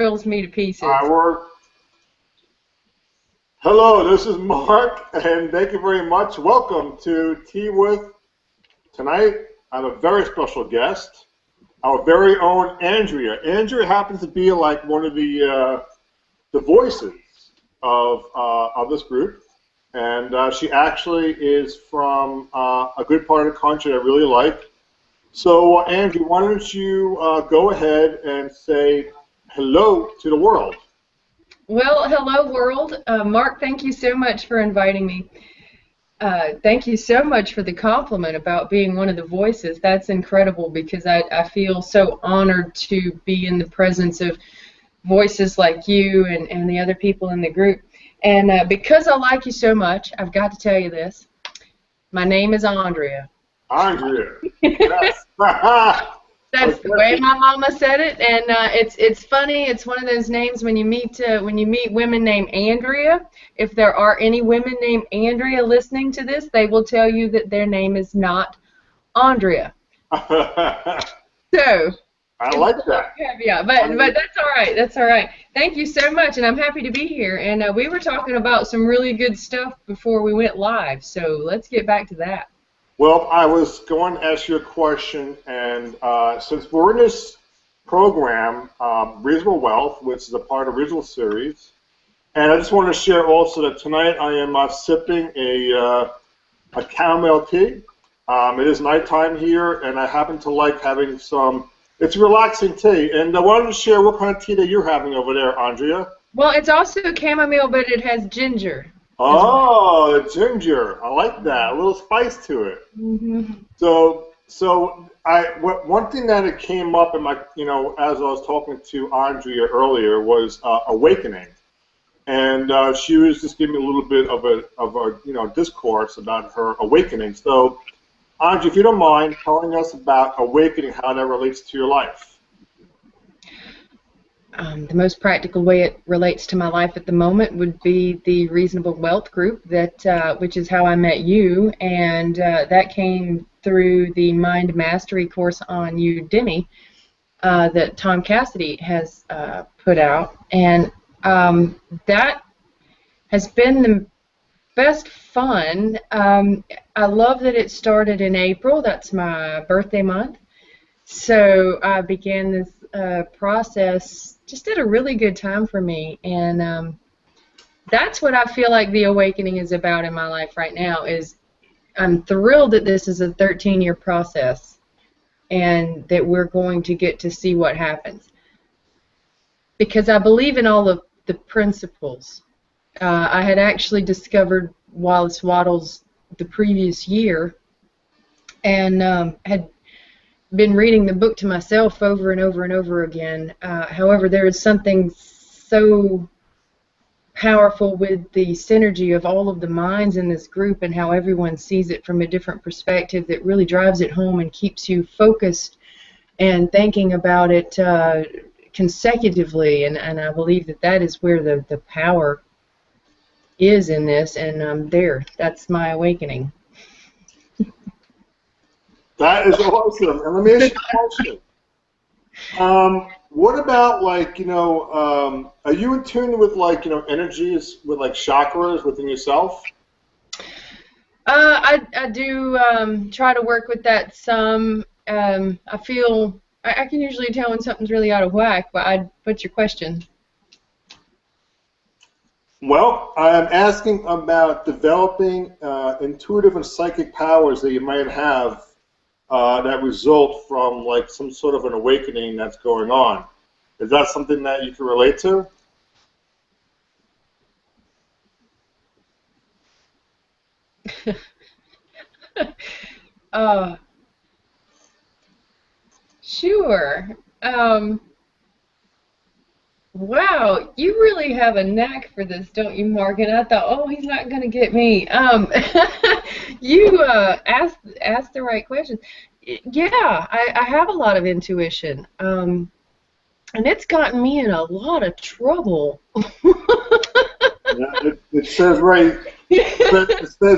thrills me to pieces. All right, hello, this is Mark, and thank you very much. Welcome to Tea with. Tonight, I have a very special guest, our very own Andrea. Andrea happens to be like one of the voices of this group, and she actually is from a good part of the country I really like. So, Andrea, why don't you go ahead and say hello to the world? Well, hello, world. Mark, thank you so much for inviting me. Thank you so much for the compliment about being one of the voices. That's incredible because I feel so honored to be in the presence of voices like you and the other people in the group. And because I like you so much, I've got to tell you this. My name is Andrea. Andrea. Yes. That's the way my mama said it, and it's funny. It's one of those names when you meet women named Andrea. If there are any women named Andrea listening to this, they will tell you that their name is not Andrea. So I like that. Caveat, but that's all right. That's all right. Thank you so much, and I'm happy to be here. And we were talking about some really good stuff before we went live, so let's get back to that. Well, I was going to ask you a question, and since we're in this program, Reasonable Wealth, which is a part of Reasonable Series, and I just want to share also that tonight I am sipping a chamomile tea. It is nighttime here, and I happen to like having some. It's relaxing tea, and I wanted to share what kind of tea that you're having over there, Andrea. Well, it's also chamomile, but it has ginger. Oh, the ginger! I like that. A little spice to it. Mm-hmm. So one thing that it came up in my, as I was talking to Andrea earlier was awakening, and she was just giving me a little bit of a discourse about her awakening. So, Andrea, if you don't mind telling us about awakening, how that relates to your life. The most practical way it relates to my life at the moment would be the Reasonable Wealth group, which is how I met you, and that came through the Mind Mastery course on Udemy that Tom Cassidy has put out, and that has been the best fun. I love that it started in April. That's my birthday month. So I began this process just at a really good time for me, and that's what I feel like the awakening is about in my life right now. Is I'm thrilled that this is a 13-year process, and that we're going to get to see what happens. Because I believe in all of the principles. I had actually discovered Wallace Wattles the previous year, and had been reading the book to myself over and over and over again. However, there is something so powerful with the synergy of all of the minds in this group and how everyone sees it from a different perspective that really drives it home and keeps you focused and thinking about it consecutively. And I believe that is where the power is in this, and that's my awakening. That is awesome. And let me ask you a question. What about, are you in tune with, energies, with, chakras within yourself? I do try to work with that some. I feel I can usually tell when something's really out of whack, but what's your question? Well, I'm asking about developing intuitive and psychic powers that you might have that result from some sort of an awakening that's going on. Is that something that you can relate to? Sure. Wow, you really have a knack for this, don't you, Mark? And I thought, oh, he's not going to get me. You asked the right questions. Yeah, I have a lot of intuition, and it's gotten me in a lot of trouble. Yeah, it says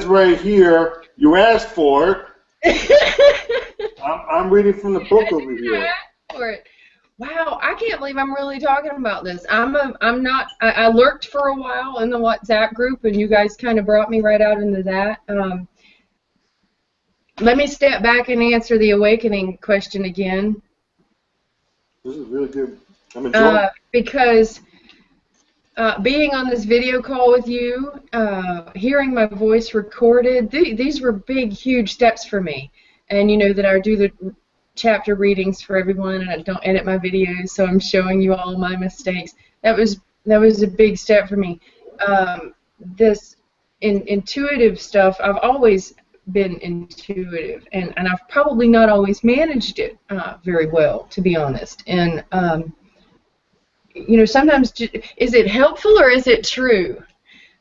right here, you asked for it. I'm reading from the book over here. For it. Wow, I can't believe I'm really talking about this. I'm not. I lurked for a while in the WhatsApp group, and you guys kind of brought me right out into that. Let me step back and answer the awakening question again. This is really good. I'm enjoying. Because being on this video call with you, hearing my voice recorded, these were big, huge steps for me. And you know that I do the chapter readings for everyone, and I don't edit my videos, so I'm showing you all my mistakes. That was a big step for me. This intuitive stuff, I've always been intuitive, and I've probably not always managed it very well, to be honest. And you know, sometimes, is it helpful or is it true?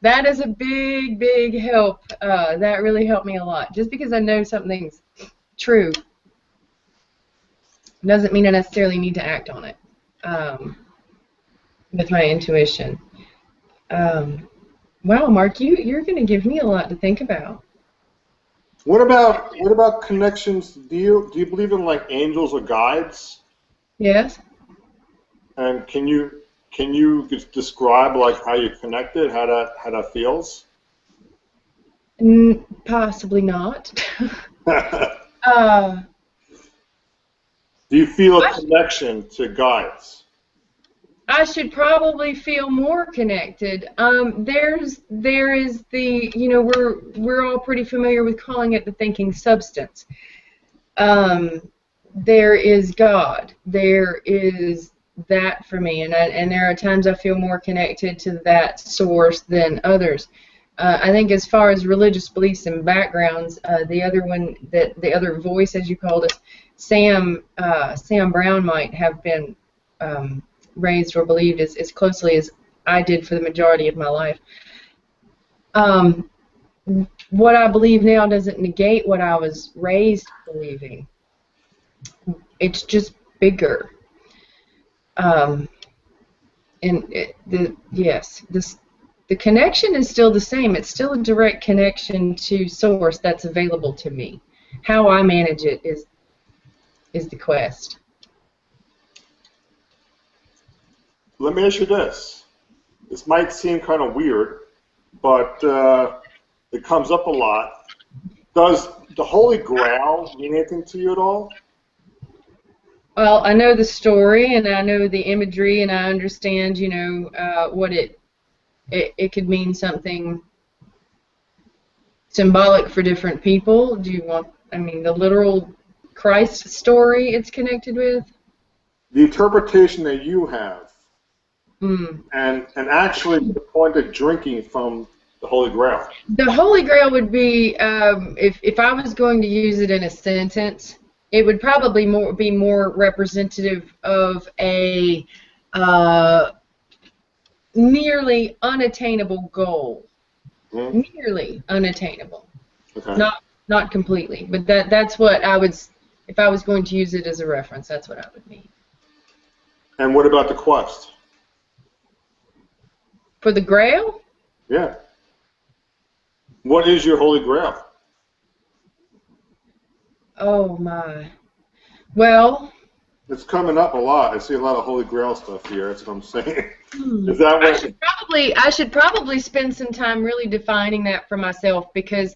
That is a big, big help. That really helped me a lot. Just because I know something's true doesn't mean I necessarily need to act on it with my intuition. Wow, Mark, you're going to give me a lot to think about. What about connections? Do you believe in like angels or guides? Yes. And can you describe like how you connected, how that feels? Possibly not. Do you feel a connection to guides? I should probably feel more connected. There is the, you know, we're all pretty familiar with calling it the thinking substance. There is God. There is that for me, and there are times I feel more connected to that source than others. I think as far as religious beliefs and backgrounds, the other voice, as you called it, Sam Brown might have been raised or believed as closely as I did for the majority of my life. What I believe now doesn't negate what I was raised believing. It's just bigger. The connection is still the same. It's still a direct connection to source that's available to me. How I manage it is the quest. Let me ask you this. This might seem kind of weird, but it comes up a lot. Does the Holy Grail mean anything to you at all? Well, I know the story, and I know the imagery, and I understand, you know, what it could mean something symbolic for different people. Do you want, I mean, the literal Christ story it's connected with? The interpretation that you have, and actually the point of drinking from the Holy Grail. The Holy Grail would be, if I was going to use it in a sentence, it would probably be more representative of a nearly unattainable goal. Nearly unattainable. Okay. Not completely, but that's what I would, if I was going to use it as a reference, that's what I would mean. And what about the quest? For the Grail? Yeah. What is your Holy Grail? Oh my. Well, it's coming up a lot. I see a lot of Holy Grail stuff here. That's what I'm saying. Is that what? I should probably spend some time really defining that for myself, because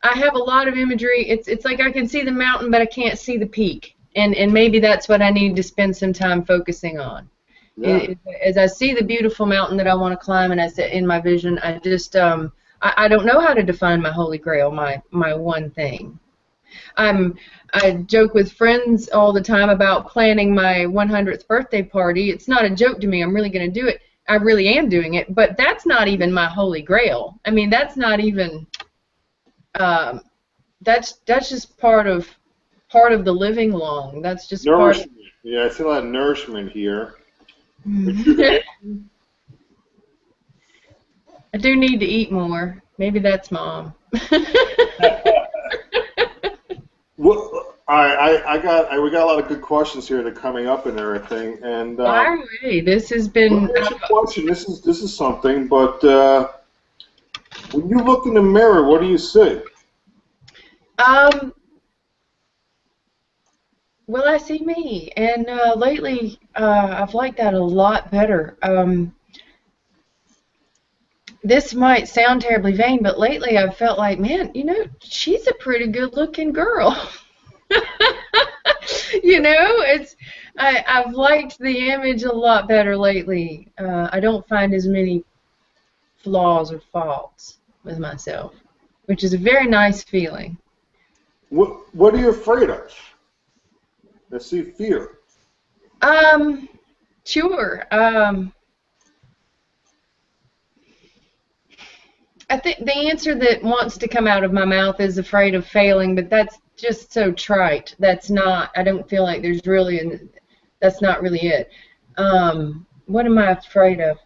I have a lot of imagery. It's like I can see the mountain, but I can't see the peak, and maybe that's what I need to spend some time focusing on. Yeah. As I see the beautiful mountain that I want to climb, and I sit in my vision, I just I don't know how to define my Holy Grail, my one thing. I joke with friends all the time about planning my 100th birthday party. It's not a joke to me. I'm really going to do it. I really am doing it, but that's not even my Holy Grail. I mean, that's not even. That's just part of the living long. That's just nourishment. Part of, yeah, I see a lot of nourishment here. I do need to eat more. Maybe that's Mom. Well, we got a lot of good questions here that are coming up and everything. And all right, this has been. Question. This is something, but when you look in the mirror, what do you see? Will I see me? And lately, I've liked that a lot better. This might sound terribly vain, but lately I've felt like, man, she's a pretty good-looking girl. I've liked the image a lot better lately. I don't find as many flaws or faults with myself, which is a very nice feeling. What are you afraid of? Let's see, fear. Sure. I think the answer that wants to come out of my mouth is afraid of failing, but that's just so trite. That's not, I don't feel like there's really, that's not really it. What am I afraid of?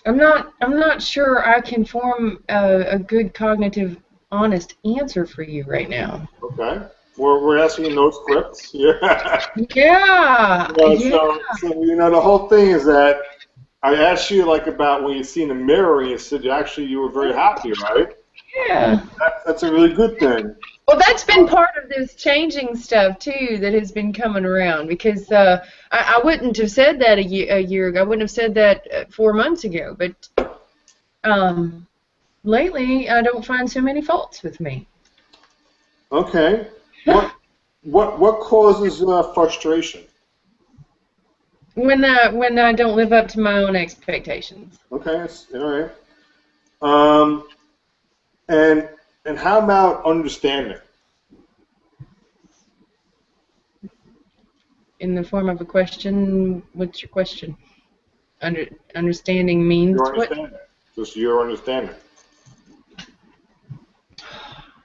I'm not sure I can form a good cognitive, honest answer for you right now. Okay. We're asking you no scripts. Yeah. Yeah. So the whole thing is that I asked you about when you see in the mirror, and you said you were very happy, right? Yeah. That's a really good thing. Well, that's been part of this changing stuff too that has been coming around, because I wouldn't have said that a year ago. I wouldn't have said that 4 months ago. But lately, I don't find so many faults with me. Okay. What causes frustration? When I don't live up to my own expectations. Okay, all right. And how about understanding? In the form of a question, what's your question? Understanding means your understanding. What? Just your understanding.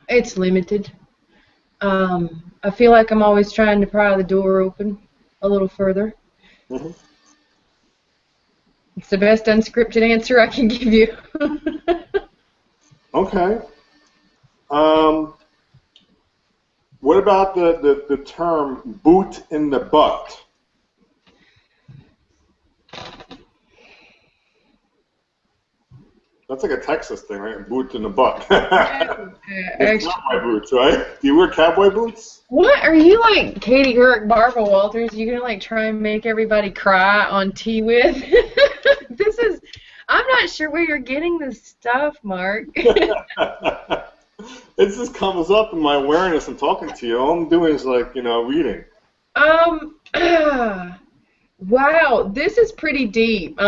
It's limited. I feel like I'm always trying to pry the door open a little further. Mm-hmm. It's the best unscripted answer I can give you. Okay. What about the term boot in the butt? That's like a Texas thing, right? Boot in the butt. It's cowboy boots, right? Do you wear cowboy boots? What? Are you like Katie Couric, Barbara Walters? You gonna try and make everybody cry on T-With? I'm not sure where you're getting this stuff, Mark. It just comes up in my awareness and talking to you. All I'm doing is reading. Wow, this is pretty deep.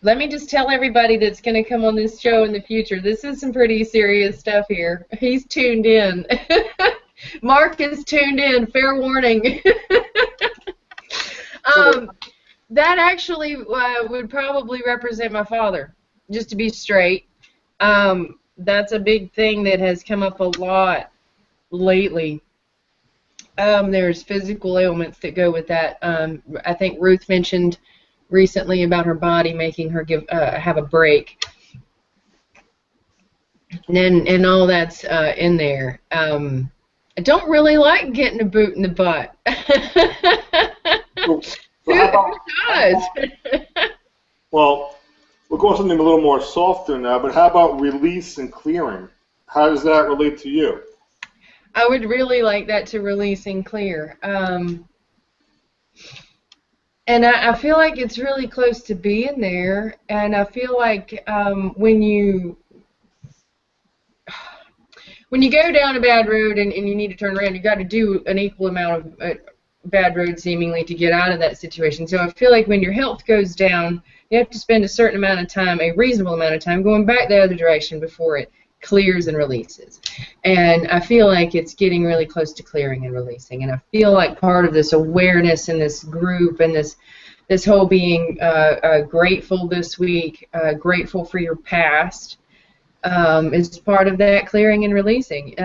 Let me just tell everybody that's going to come on this show in the future, this is some pretty serious stuff here. He's tuned in. Mark is tuned in. Fair warning. That actually would probably represent my father, just to be straight. That's a big thing that has come up a lot lately. There's physical ailments that go with that. I think Ruth mentioned recently about her body making her have a break, and all that's in there. I don't really like getting a boot in the butt. Who does? Well, we'll go something a little more softer now, but how about release and clearing? How does that relate to you? I would really like that to release and clear. And I feel like it's really close to being there, and I feel like when you go down a bad road and you need to turn around, you got to do an equal amount of bad road seemingly to get out of that situation. So I feel like when your health goes down, you have to spend a certain amount of time, a reasonable amount of time, going back the other direction before it clears and releases. And I feel like it's getting really close to clearing and releasing. And I feel like part of this awareness in this group and this whole being grateful this week, grateful for your past, is part of that clearing and releasing.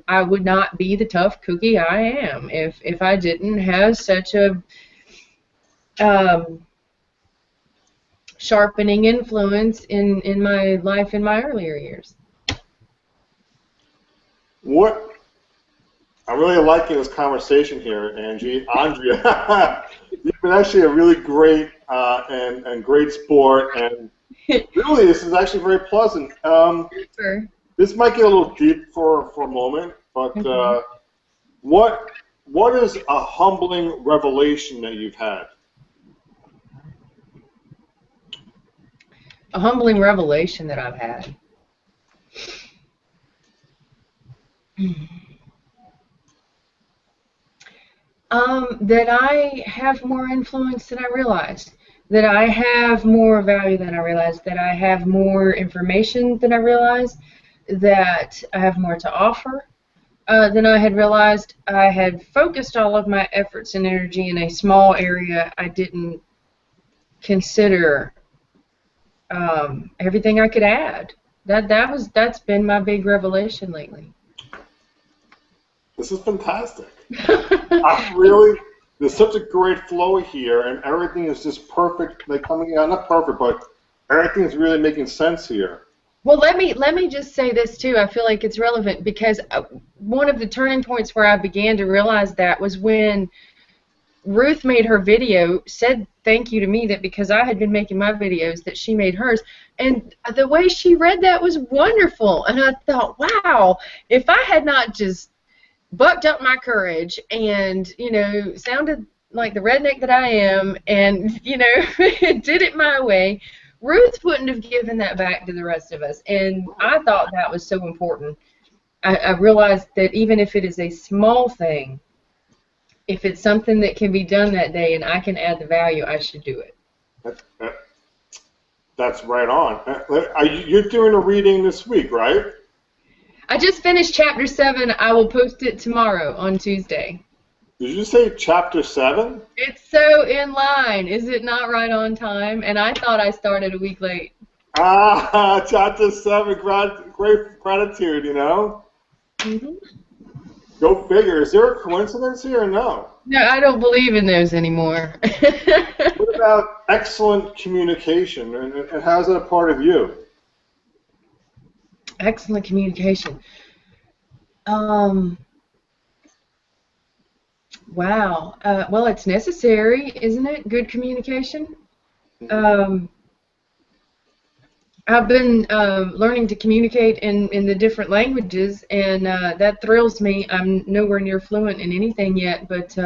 I would not be the tough cookie I am if I didn't have such a sharpening influence in my life in my earlier years. What I'm really liking this conversation here, Andrea. You've been actually a really great and great sport, and really this is actually very pleasant. Sure. This might get a little deep for a moment. but what is a humbling revelation that you've had? A humbling revelation that I've had. That I have more influence than I realized. That I have more value than I realized. That I have more information than I realized. That I have more to offer than I had realized. I had focused all of my efforts and energy in a small area. I didn't consider everything I could add. That's been my big revelation lately. This is fantastic. I'm really, there's such a great flow here, and everything is just perfect. Like coming out, not perfect, but everything is really making sense here. Well, let me just say this too. I feel like it's relevant because one of the turning points where I began to realize that was when Ruth made her video, said thank you to me, that because I had been making my videos that she made hers, and the way she read that was wonderful, and I thought, wow, if I had not just bucked up my courage and, you know, sounded like the redneck that I am and, you know, did it my way, Ruth wouldn't have given that back to the rest of us, and I thought that was so important. I realized that even if it is a small thing, if it's something that can be done that day and I can add the value, I should do it. That's right on. You're doing a reading this week, right? I just finished Chapter 7. I will post it tomorrow on Tuesday. Did you say Chapter 7? It's so in line. Is it not right on time? And I thought I started a week late. Ah, Chapter 7, great gratitude, you know? Mm-hmm. Go figure. Is there a coincidence here or no? No, I don't believe in those anymore. What about excellent communication, and how's that a part of you? Excellent communication. Wow. Well, it's necessary, isn't it? Good communication. I've been learning to communicate in the different languages, and that thrills me. I'm nowhere near fluent in anything yet, but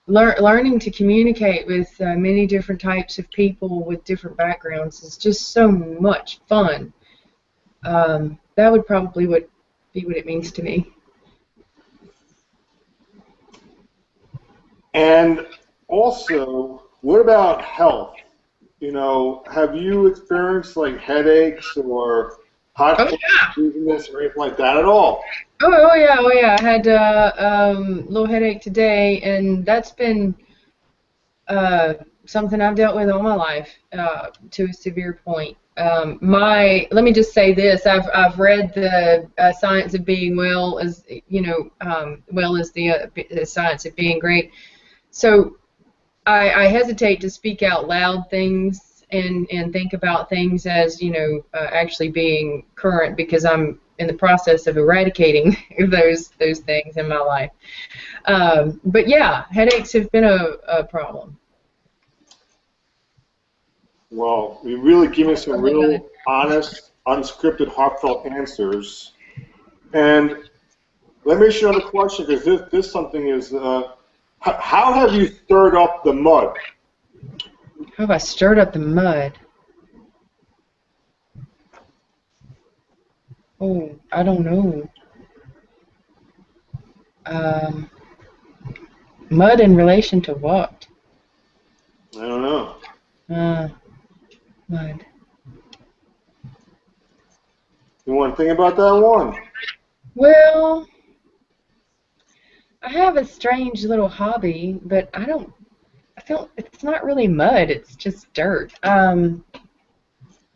learning to communicate with many different types of people with different backgrounds is just so much fun. That would probably be what it means to me. And also, what about health? You know, have you experienced like headaches or hot dizziness or anything like that at all? Oh yeah. I had a little headache today, and that's been something I've dealt with all my life to a severe point. Let me just say this: I've read the Science of Being Well, as you know, well as the Science of Being Great. So I hesitate to speak out loud things and think about things as, you know, actually being current, because I'm in the process of eradicating those things in my life. But yeah, headaches have been a problem. Well, you really give me some real honest, unscripted, heartfelt answers. And let me ask you another question, because this something is, how have you stirred up the mud? How have I stirred up the mud? Oh, I don't know. Mud in relation to what? I don't know. Mud. You want to think about that one? Well, I have a strange little hobby, but I feel it's not really mud, it's just dirt. Well,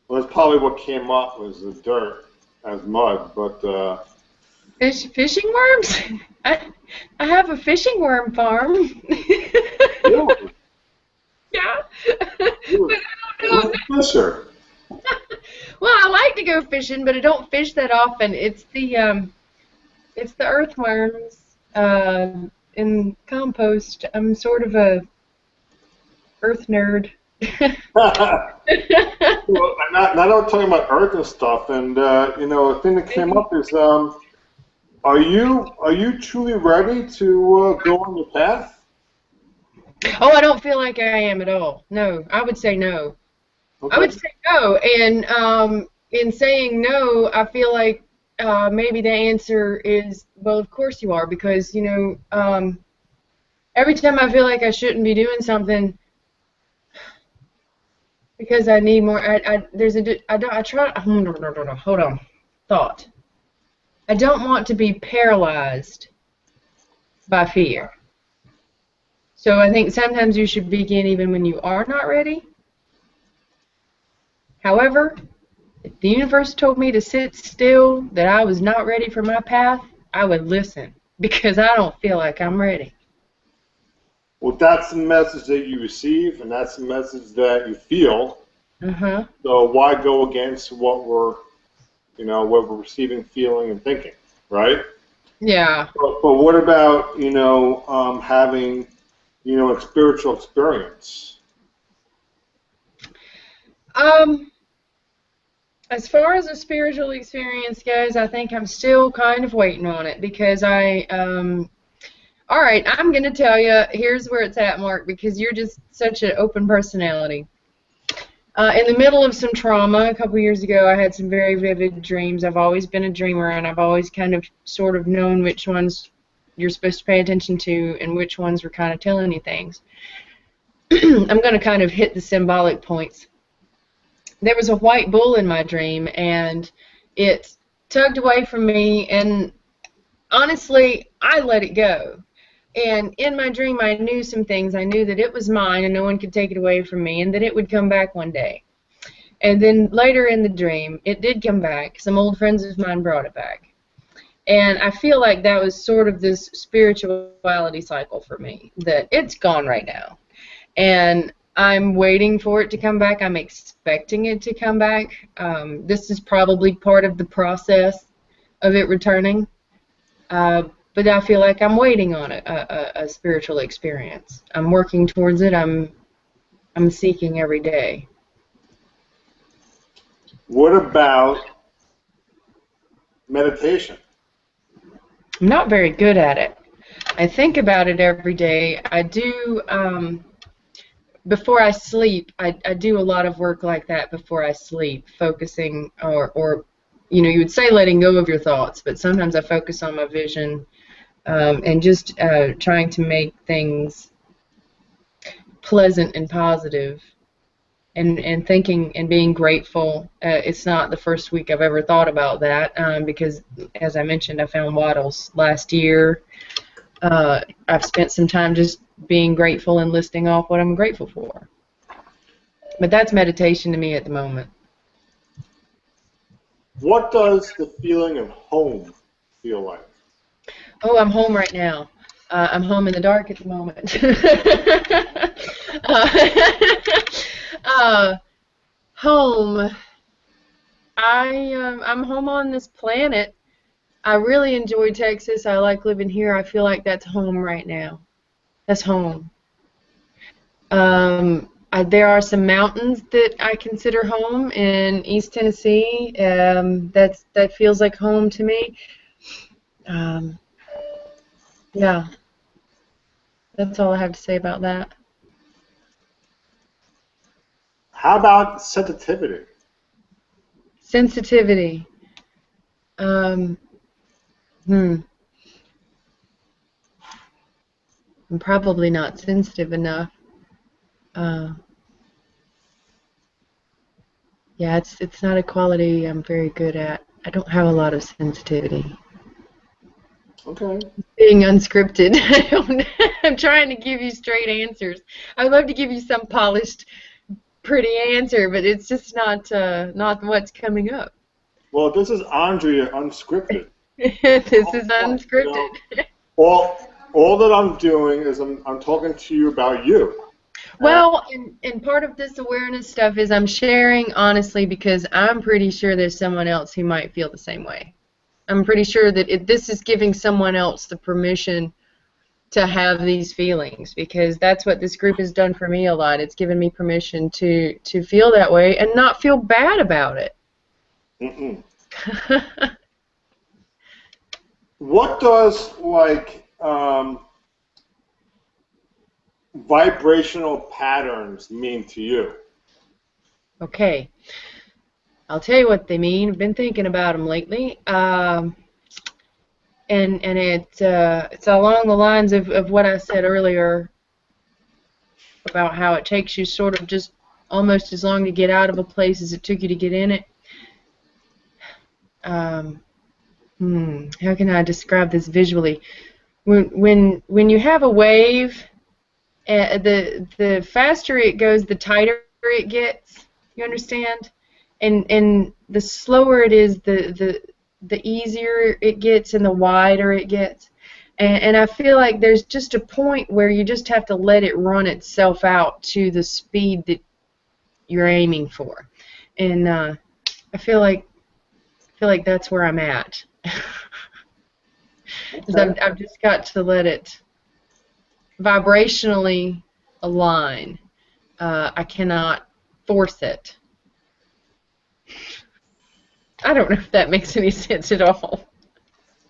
that's probably what came up was the dirt as mud, but fishing worms? I have a fishing worm farm. Really? Yeah. Really? Who's a fisher? Well, I like to go fishing, but I don't fish that often. It's the earthworms in compost. I'm sort of a earth nerd. Well, now I'm talking about earth and stuff, and you know, a thing that came up is Are you truly ready to go on your path? Oh, I don't feel like I am at all. No, I would say no. I Okay. would say no, and in saying no, I feel like maybe the answer is, well, of course you are, because every time I feel like I shouldn't be doing something because I need more, there's a I don't I try hold on thought. I don't want to be paralyzed by fear. So I think sometimes you should begin even when you are not ready. However, if the universe told me to sit still, that I was not ready for my path, I would listen because I don't feel like I'm ready. Well, that's the message that you receive, and that's the message that you feel. Uh-huh. So why go against what we're receiving, feeling, and thinking, right? Yeah. But what about having a spiritual experience? Um, as far as a spiritual experience goes, I think I'm still kind of waiting on it because all right, I'm going to tell you, here's where it's at, Mark, because you're just such an open personality. In the middle of some trauma a couple years ago, I had some very vivid dreams. I've always been a dreamer, and I've always kind of sort of known which ones you're supposed to pay attention to and which ones were kind of telling you things. I'm going to kind of hit the symbolic points. There was a white bull in my dream, and it tugged away from me, and honestly, I let it go. And in my dream, I knew some things. I knew that it was mine and no one could take it away from me, and that it would come back one day. And then later in the dream, it did come back. Some old friends of mine brought it back. And I feel like that was sort of this spirituality cycle for me, that it's gone right now. And I'm waiting for it to come back. I'm expecting it to come back. This is probably part of the process of it returning. But I feel like I'm waiting on a spiritual experience. I'm working towards it. I'm seeking every day. What about meditation? I'm not very good at it. I think about it every day. I do, before I sleep, I do a lot of work like that before I sleep, focusing or you would say letting go of your thoughts, but sometimes I focus on my vision and just trying to make things pleasant and positive. And thinking and being grateful. It's not the first week I've ever thought about that because, as I mentioned, I found wattles last year. I've spent some time just being grateful and listing off what I'm grateful for. But that's meditation to me at the moment. What does the feeling of home feel like? Oh, I'm home right now. I'm home in the dark at the moment. Home. I'm home on this planet. I really enjoy Texas. I like living here. I feel like that's home right now. That's home. There are some mountains that I consider home in East Tennessee. That feels like home to me. Yeah, that's all I have to say about that. How about sensitivity? Sensitivity. Um, hmm. I'm probably not sensitive enough. Uh, yeah, it's not a quality I'm very good at. I don't have a lot of sensitivity. Okay. Being unscripted. I'm trying to give you straight answers. I'd love to give you some polished, pretty answer, but it's just not what's coming up. Well, this is Andrea unscripted. This is You unscripted. know, all that I'm doing is I'm talking to you about you. Well, and part of this awareness stuff is I'm sharing honestly because I'm pretty sure there's someone else who might feel the same way. I'm pretty sure that this is giving someone else the permission to have these feelings because that's what this group has done for me a lot. It's given me permission to feel that way and not feel bad about it. Mm-mm. what does vibrational patterns mean to you? Okay, I'll tell you what they mean. I've been thinking about them lately, and it's along the lines of what I said earlier about how it takes you sort of just almost as long to get out of a place as it took you to get in it. How can I describe this visually? When you have a wave, the faster it goes, the tighter it gets. You understand? And the slower it is, the easier it gets and the wider it gets. And I feel like there's just a point where you just have to let it run itself out to the speed that you're aiming for. And I feel like that's where I'm at. Okay. I've just got to let it vibrationally align. I cannot force it. I don't know if that makes any sense at all.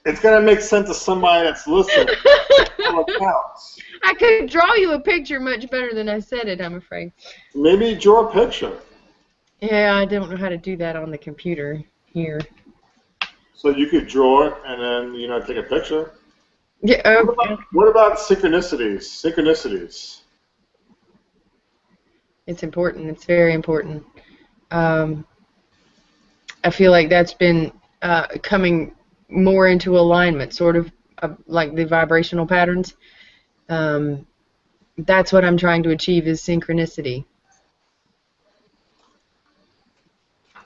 It's going to make sense to somebody that's listening. All accounts. I could draw you a picture much better than I said it, I'm afraid. Maybe draw a picture. Yeah, I don't know how to do that on the computer here. So you could draw it and then, take a picture. Yeah. Okay. What about synchronicities? Synchronicities. It's important. It's very important. I feel like that's been coming more into alignment, sort of like the vibrational patterns. That's what I'm trying to achieve is synchronicity.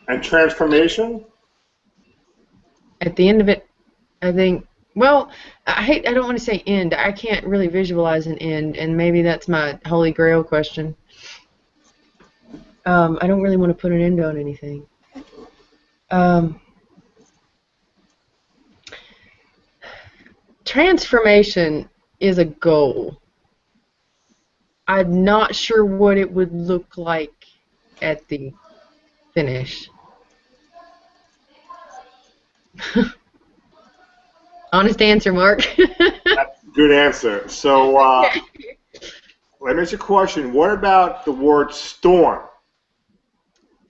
And transformation? At the end of it, I think, well, I don't want to say end. I can't really visualize an end, and maybe that's my holy grail question. I don't really want to put an end on anything. Transformation is a goal. I'm not sure what it would look like at the finish. Honest answer, Mark. That's a good answer. So let me ask you a question. What about the word storm?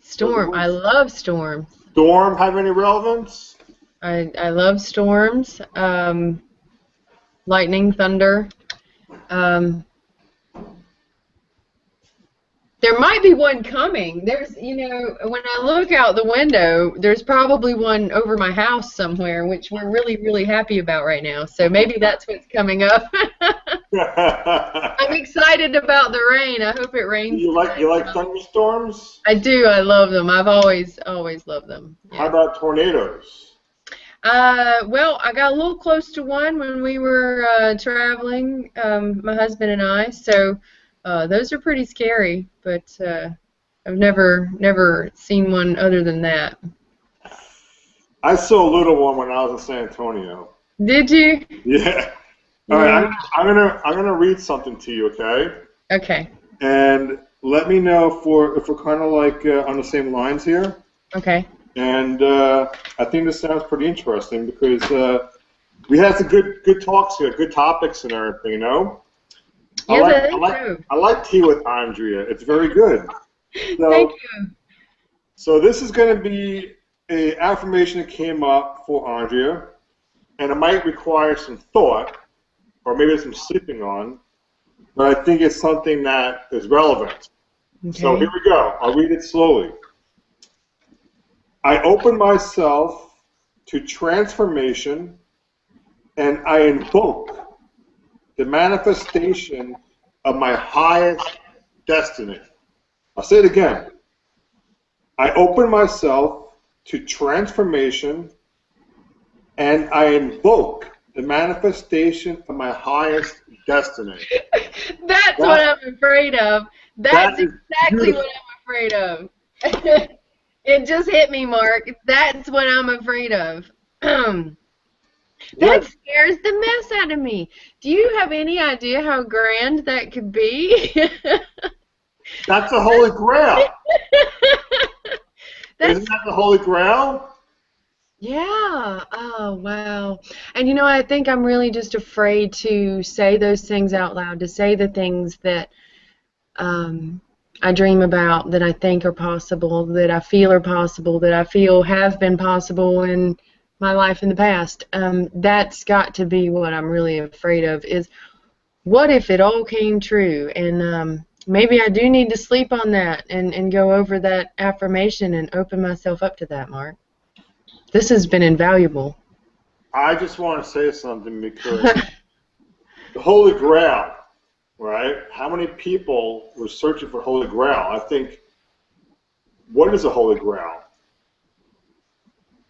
Storm. I love storms. Storm have any relevance? I love storms. Lightning, thunder. There might be one coming. There's, when I look out the window, there's probably one over my house somewhere, which we're really, really happy about right now. So maybe that's what's coming up. I'm excited about the rain. I hope it rains. You like thunderstorms? I do. I love them. I've always loved them. Yeah. How about tornadoes? Well, I got a little close to one when we were traveling, my husband and I. So those are pretty scary, but I've never seen one other than that. I saw a little one when I was in San Antonio. Did you? Yeah. All right, I'm gonna read something to you, okay? Okay. And let me know if we're kind of like on the same lines here. Okay. And I think this sounds pretty interesting because we had some good talks here, good topics and everything, Yes, I like tea with Andrea. It's very good. So, Thank you. So this is going to be an affirmation that came up for Andrea, and it might require some thought, or maybe some sleeping on, but I think it's something that is relevant. Okay. So here we go. I'll read it slowly. I open myself to transformation, and I invoke the manifestation of my highest destiny. I'll say it again. I open myself to transformation, and I invoke the manifestation of my highest destiny. That's what I'm afraid of. That's exactly what I'm afraid of. It just hit me, Mark. That's what I'm afraid of. That scares the mess out of me. Do you have any idea how grand that could be? That's the Holy Grail. Isn't that the Holy Grail? Yeah. Oh, wow. And I think I'm really just afraid to say those things out loud, to say the things that um, I dream about, that I think are possible, that I feel are possible, that I feel have been possible in my life in the past. That's got to be what I'm really afraid of, is what if it all came true? And maybe I do need to sleep on that and go over that affirmation and open myself up to that, Mark. This has been invaluable. I just want to say something because the Holy Grail, right? How many people were searching for Holy Grail? I think, what is a Holy Grail?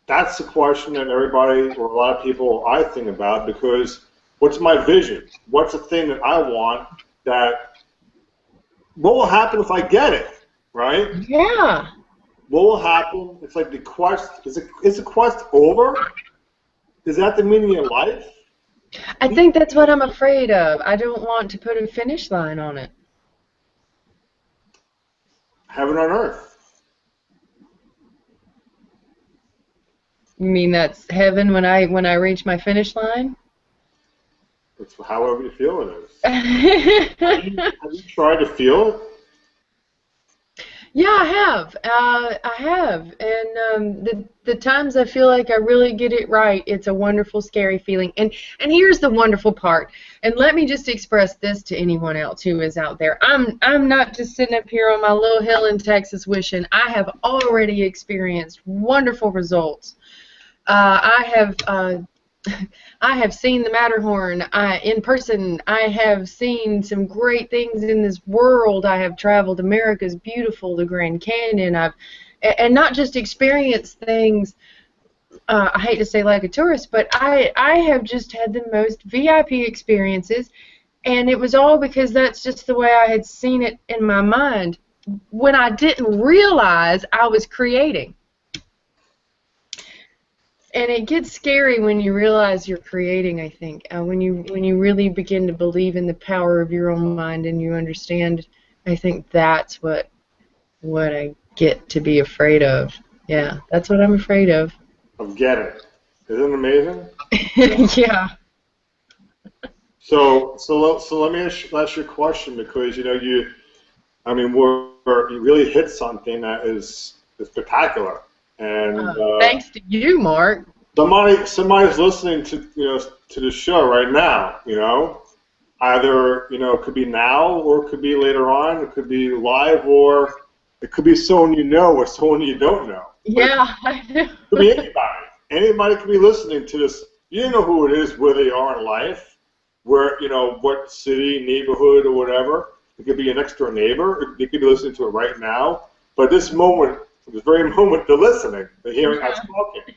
That's the question that everybody, or a lot of people, I think about, because what's my vision? What's the thing that I want that, what will happen if I get it, right? Yeah. What will happen? It's like the quest, is the quest over? Is that the meaning of life? I think that's what I'm afraid of. I don't want to put a finish line on it. Heaven on earth. You mean that's heaven when I reach my finish line? It's however you feel it is. Have you tried to feel it? Yeah, I have. I have, and the times I feel like I really get it right, it's a wonderful, scary feeling. And here's the wonderful part. And let me just express this to anyone else who is out there. I'm not just sitting up here on my little hill in Texas wishing. I have already experienced wonderful results. I have I have seen the Matterhorn in person. I have seen some great things in this world. I have traveled America's Beautiful, the Grand Canyon. And not just experienced things. I hate to say like a tourist, but I have just had the most VIP experiences, and it was all because that's just the way I had seen it in my mind when I didn't realize I was creating. And it gets scary when you realize you're creating, I think. When you really begin to believe in the power of your own mind and you understand, I think that's what I get to be afraid of. Yeah, that's what I'm afraid of. Of getting. Isn't it amazing? Yeah. So let me ask you a question, because I mean, you really hit something that is spectacular, and Thanks to you, Mark. somebody's listening to to the show right now. Either it could be now, or it could be later on. It could be live, or it could be someone you know or someone you don't know. Yeah, I know. It could be anybody. Anybody could be listening to this. You don't know who it is, where they are in life, where what city, neighborhood, or whatever. It could be your next door neighbor. They could be listening to it right now. But this moment, this very moment, they're listening. They're hearing us talking.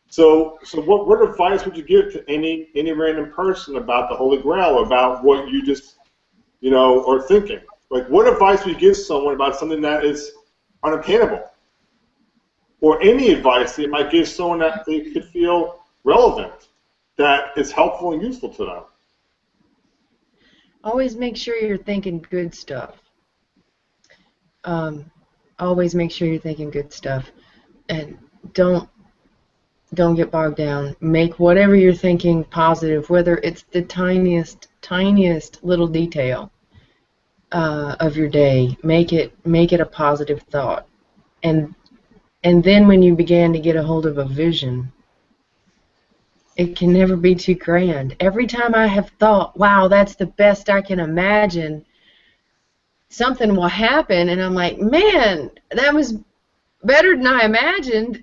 So what advice would you give to any random person about the Holy Grail, about what you just are thinking? Like, what advice would you give someone about something that is unattainable? Or any advice that you might give someone that they could feel relevant, that is helpful and useful to them? Always make sure you're thinking good stuff. Always make sure you're thinking good stuff, and don't get bogged down. Make whatever you're thinking positive, whether it's the tiniest little detail of your day. Make it a positive thought, and then when you begin to get a hold of a vision, it can never be too grand. Every time I have thought, wow, that's the best I can imagine, something will happen, and I'm like, man, that was better than I imagined.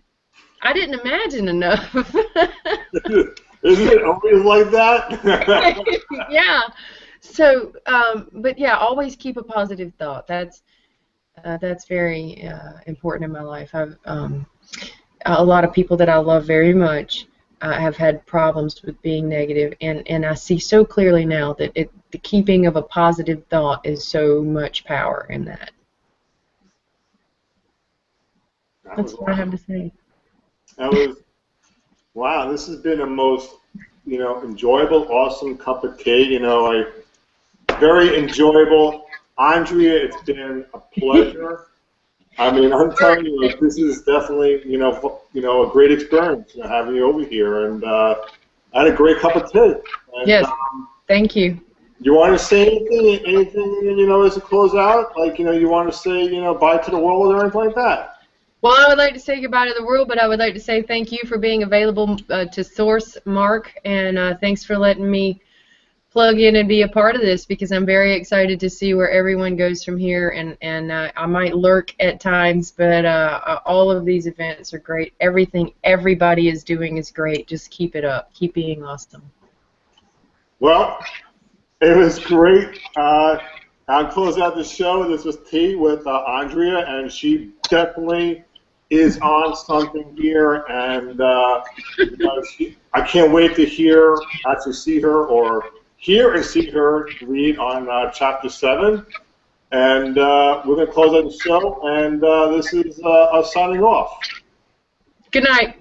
I didn't imagine enough. Isn't it always like that? Yeah. So, but yeah, always keep a positive thought. That's very important in my life. A lot of people that I love very much have had problems with being negative, and I see so clearly now that the keeping of a positive thought is so much power in that. That's what I have to say. That was wow. This has been a most enjoyable, awesome cup of tea. Very enjoyable. Andrea, it's been a pleasure. I mean, I'm telling you, this is definitely, a great experience, having you over here, and I had a great cup of tea. And, Yes, thank you. you want to say anything, as a close out? Like, you want to say, bye to the world or anything like that? Well, I would like to say goodbye to the world, but I would like to say thank you for being available to source, Mark, and thanks for letting me plug in and be a part of this, because I'm very excited to see where everyone goes from here, and I might lurk at times, but all of these events are great. Everything everybody is doing is great. Just keep it up. Keep being awesome. Well, it was great. I'll close out the show. This was T with Andrea, and she definitely is on something here, and I can't wait to actually see her, or hear and see her read on Chapter 7. And we're going to close out the show, and this is us signing off. Good night.